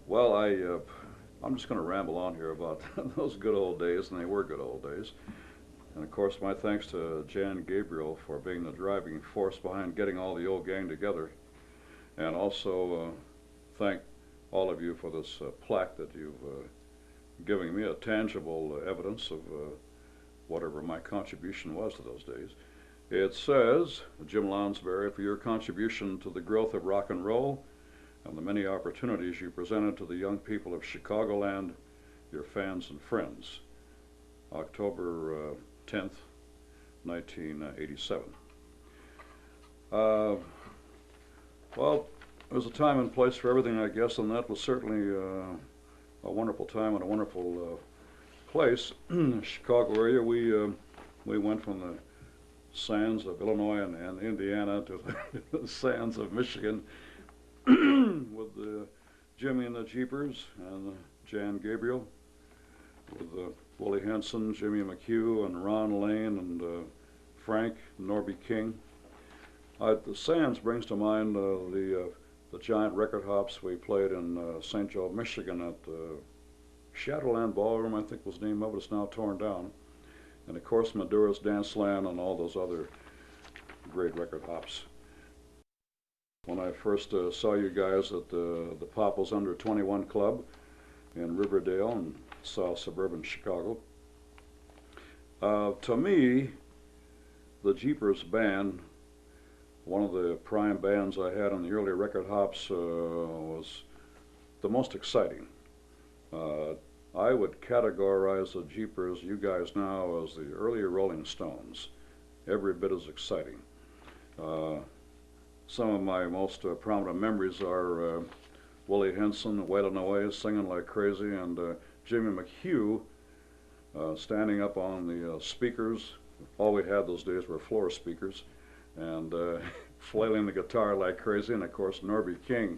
Well, I'm just going to ramble on here about those good old days, and they were good old days. And of course, my thanks to Jan Gabriel for being the driving force behind getting all the old gang together, and also thank all of you for this plaque that you've given me, a tangible evidence of whatever my contribution was to those days. It says, Jim Lounsbury, for your contribution to the growth of rock and roll and the many opportunities you presented to the young people of Chicagoland, your fans and friends. October 10th, 1987. Uh, well, there's a time and place for everything, I guess, and that was certainly a wonderful time and a wonderful place. In the Chicago area, we went from the sands of Illinois and Indiana to the sands of Michigan with Jimmy and the Jeepers and Jan Gabriel, with Willie Henson, Jimmy McHugh, and Ron Lane, and Frank, and Norby King. The Sands brings to mind the giant record hops we played in St. Joe, Michigan at Shadowland Ballroom, I think was the name of it. It's now torn down. And of course, Madura's Danceland and all those other great record hops. When I first saw you guys at the Popples Under 21 Club in Riverdale in South suburban Chicago, to me, the Jeepers band, one of the prime bands I had on the early record hops, was the most exciting. I would categorize the Jeepers, you guys now, as the earlier Rolling Stones, every bit as exciting. Some of my most prominent memories are Willie Henson wailing away, singing like crazy, and Jimmy McHugh standing up on the speakers. All we had those days were floor speakers, and flailing the guitar like crazy, and of course Norby King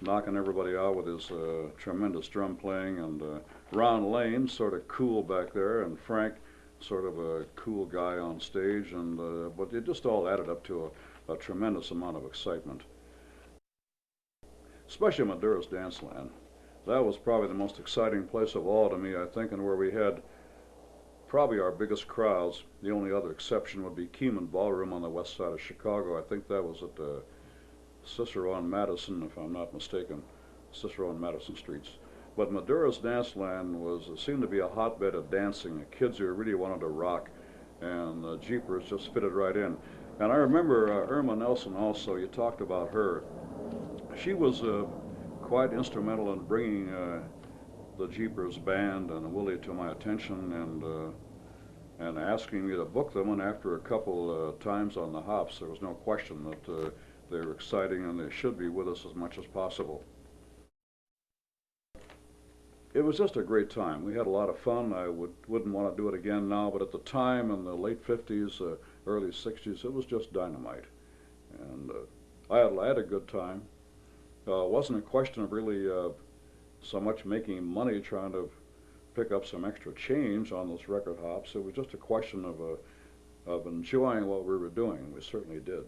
knocking everybody out with his tremendous drum playing, and Ron Lane sort of cool back there, and Frank sort of a cool guy on stage, and but it just all added up to a tremendous amount of excitement. Especially Madura's Danceland. That was probably the most exciting place of all to me, I think, and where we had probably our biggest crowds. The only other exception would be Keeman Ballroom on the west side of Chicago. I think that was at Cicero and Madison, if I'm not mistaken, Cicero and Madison streets. But Madura's Danceland seemed to be a hotbed of dancing, kids who really wanted to rock, and the Jeepers just fitted right in. And I remember Irma Nelson also, you talked about her. She was quite instrumental in bringing the Jeepers band and Willie to my attention, and asking me to book them. And after a couple times on the hops, there was no question that they were exciting and they should be with us as much as possible. It was just a great time. We had a lot of fun. I wouldn't want to do it again now, but at the time in the late 50s, early 60s, it was just dynamite. And I had a good time. It wasn't a question of really so much making money trying to pick up some extra change on those record hops. It was just a question of enjoying what we were doing. We certainly did.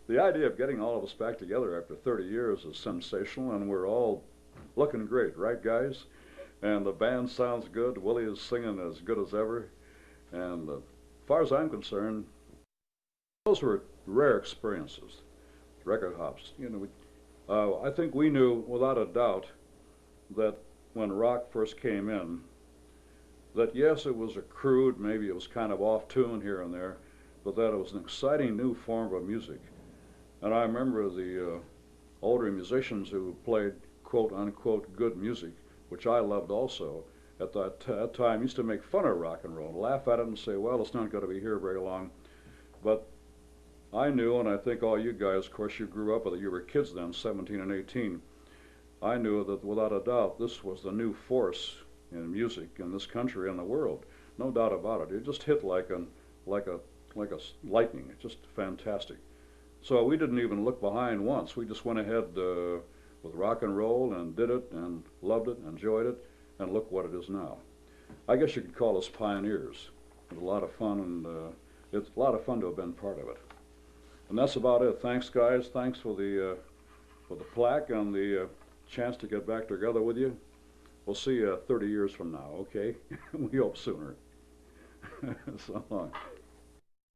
The idea of getting all of us back together after 30 years is sensational, and we're all looking great, right, guys? And the band sounds good. Willie is singing as good as ever. And as far as I'm concerned, those were rare experiences, record hops. I think we knew without a doubt that when rock first came in, that yes, it was a crude, maybe it was kind of off tune here and there, but that it was an exciting new form of music. And I remember the older musicians who played quote unquote good music, which I loved also, at that time used to make fun of rock and roll, laugh at it and say, well, it's not going to be here very long. But I knew, and I think all you guys, of course, you grew up with it, you were kids then, 17 and 18. I knew that without a doubt this was the new force in music in this country and the world. No doubt about it. It just hit like a lightning. It's just fantastic. So we didn't even look behind once. We just went ahead with rock and roll and did it and loved it, enjoyed it, and look what it is now. I guess you could call us pioneers. It was a lot of fun, and it's a lot of fun to have been part of it. And that's about it. Thanks, guys. Thanks for the plaque and the chance to get back together with you. We'll see you 30 years from now, okay? We hope sooner. So long.